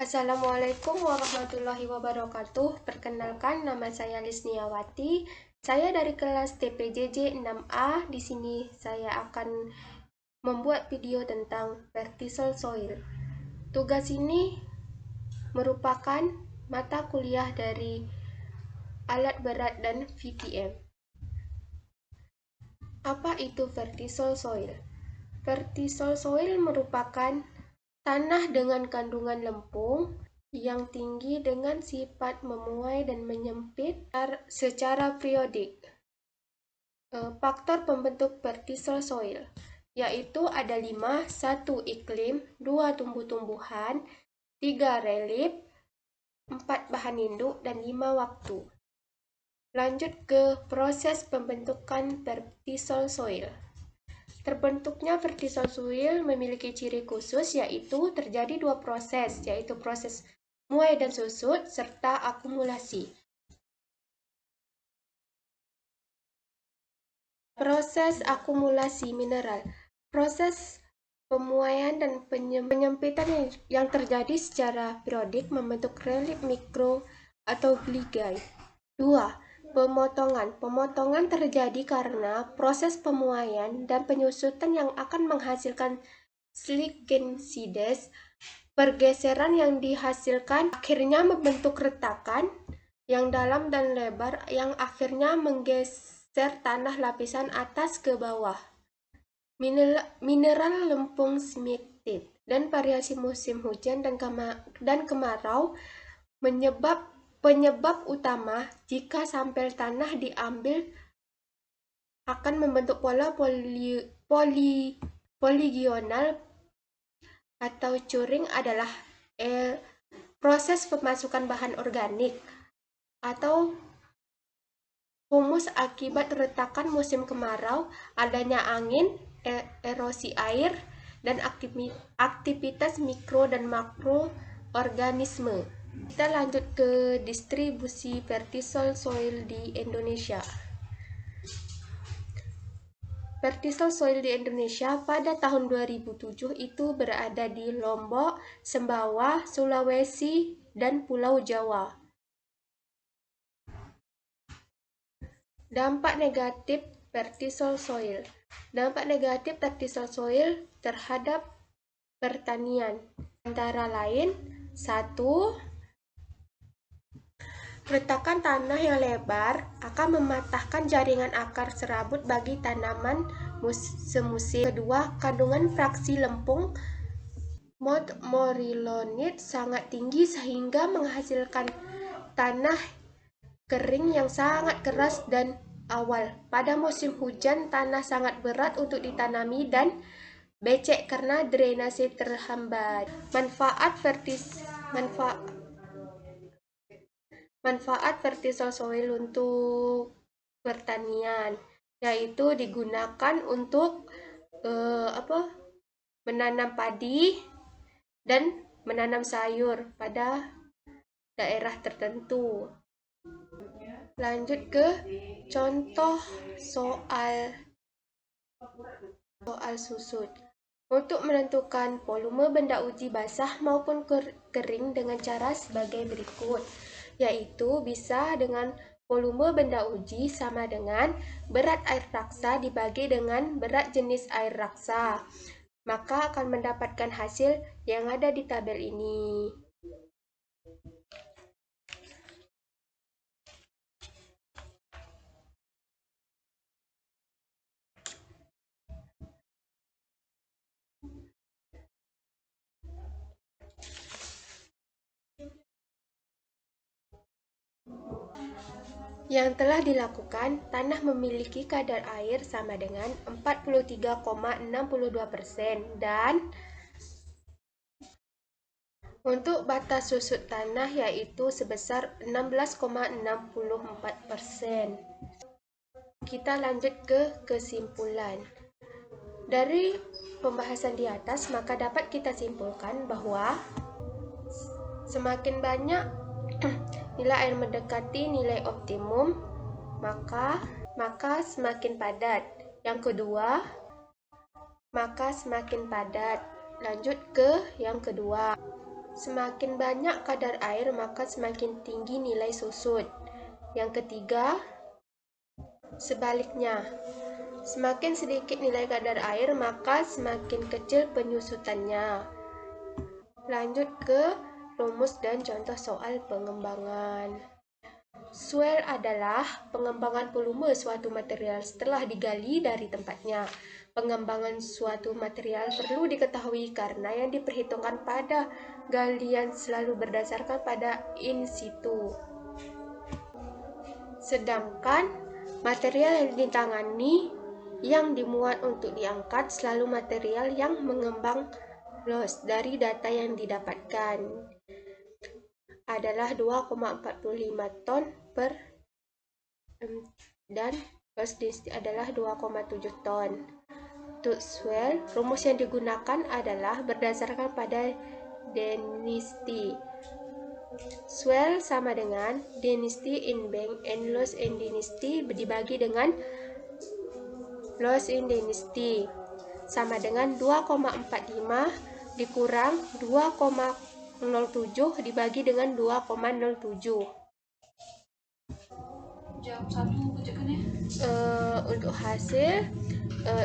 Assalamualaikum warahmatullahi wabarakatuh. Perkenalkan, nama saya Lisniawati. Saya dari kelas TPJJ 6A. Di sini saya akan membuat video tentang vertical soil. Tugas ini merupakan mata kuliah dari alat berat dan VTM. Apa itu vertical soil? Vertical soil merupakan tanah dengan kandungan lempung yang tinggi dengan sifat memuai dan menyempit secara periodik. Faktor pembentuk vertical soil yaitu ada 5, 1 iklim, 2 tumbuh-tumbuhan, 3 relief, 4 bahan induk, dan 5 waktu. Lanjut ke proses pembentukan vertical soil. Terbentuknya vertical soil memiliki ciri khusus, yaitu terjadi dua proses, yaitu proses muai dan susut serta akumulasi. Proses akumulasi mineral. Proses pemuaian dan penyempitan yang terjadi secara periodik membentuk relief mikro atau gligai. 2. Pemotongan. Pemotongan terjadi karena proses pemuaian dan penyusutan yang akan menghasilkan siligensides. Pergeseran yang dihasilkan akhirnya membentuk retakan yang dalam dan lebar yang akhirnya menggeser tanah lapisan atas ke bawah. Mineral lempung semiktid dan variasi musim hujan dan kemarau penyebab utama jika sampel tanah diambil akan membentuk pola poligional atau curing adalah proses pemasukan bahan organik atau humus akibat retakan musim kemarau, adanya angin, erosi air, dan aktivitas mikro dan makro organisme. Kita lanjut ke distribusi vertical soil di Indonesia. Vertical soil di Indonesia pada tahun 2007 itu berada di Lombok, Sumbawa, Sulawesi, dan Pulau Jawa. Dampak negatif vertical soil. Dampak negatif vertical soil terhadap pertanian antara lain 1. Retakan tanah yang lebar akan mematahkan jaringan akar serabut bagi tanaman semusim. 2. Kandungan fraksi lempung morillonit sangat tinggi sehingga menghasilkan tanah kering yang sangat keras dan awal. Pada musim hujan, tanah sangat berat untuk ditanami dan becek karena drainase terhambat. Manfaat vertical soil untuk pertanian yaitu digunakan untuk menanam padi dan menanam sayur pada daerah tertentu. Lanjut ke contoh soal susut. Untuk menentukan volume benda uji basah maupun kering dengan cara sebagai berikut, yaitu bisa dengan volume benda uji sama dengan berat air raksa dibagi dengan berat jenis air raksa. Maka akan mendapatkan hasil yang ada di tabel ini. Yang telah dilakukan, tanah memiliki kadar air sama dengan 43,62% dan untuk batas susut tanah yaitu sebesar 16,64%. Kita lanjut ke kesimpulan. Dari pembahasan di atas, maka dapat kita simpulkan bahwa semakin banyak nilai air mendekati nilai optimum, maka semakin padat. Yang kedua, maka semakin padat. Lanjut ke yang kedua. Semakin banyak kadar air, maka semakin tinggi nilai susut. Yang ketiga, sebaliknya. Semakin sedikit nilai kadar air, maka semakin kecil penyusutannya. Lanjut ke rumus dan contoh soal pengembangan. Swell adalah pengembangan volume suatu material setelah digali dari tempatnya. Pengembangan suatu material perlu diketahui karena yang diperhitungkan pada galian selalu berdasarkan pada in situ. Sedangkan material yang ditangani yang dimuat untuk diangkat selalu material yang mengembang loss dari data yang didapatkan adalah 2,45 ton per dan loss density adalah 2,7 ton. Untuk swell, rumus yang digunakan adalah berdasarkan pada density. Swell sama dengan density in bank and loss in density dibagi dengan loss in density sama dengan 2,45 dikurang 2,07 dibagi dengan 2,07. Jawab satu bacakannya. Untuk hasil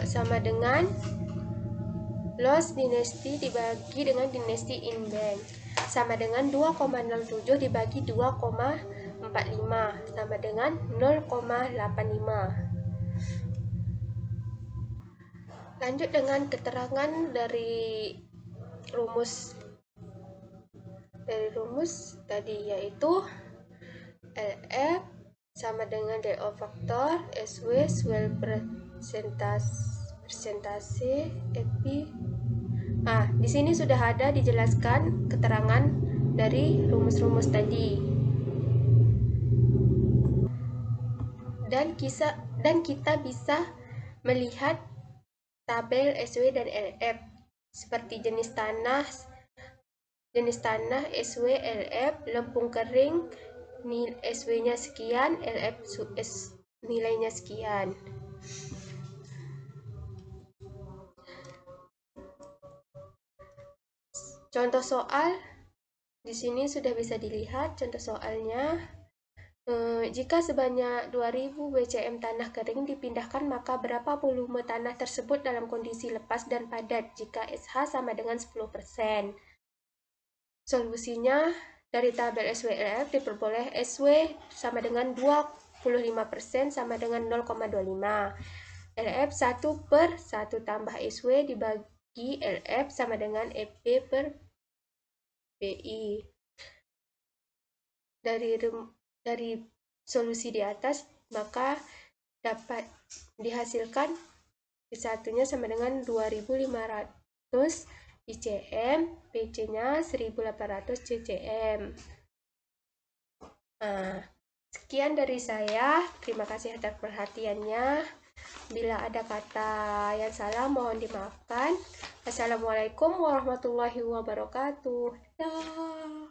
sama dengan loss density dibagi dengan density in bank sama dengan 2,07 dibagi 2,45 sama dengan 0,85. Lanjut dengan keterangan dari rumus tadi, yaitu LF sama dengan DO faktor SW swell persentase FP. Di sini sudah ada dijelaskan keterangan dari rumus-rumus tadi. Dan kita bisa melihat tabel SW dan LF seperti jenis tanah SW, LF, lempung kering, SW-nya sekian, LF nilainya sekian. Contoh soal di sini sudah bisa dilihat contoh soalnya. Jika sebanyak 2000 BCM tanah kering dipindahkan, maka berapa volume tanah tersebut dalam kondisi lepas dan padat jika SH sama dengan 10%? Solusinya dari tabel SWLF diperoleh SW sama dengan 25% sama dengan 0,25. LF 1 per 1 tambah SW dibagi LF sama dengan FP per BI. Dari solusi di atas, maka dapat dihasilkan P1-nya sama dengan 2500 ICM, PC-nya 1800 CCM. Sekian dari saya. Terima kasih atas perhatiannya. Bila ada kata yang salah, mohon dimaafkan. Assalamualaikum warahmatullahi wabarakatuh. Dadah.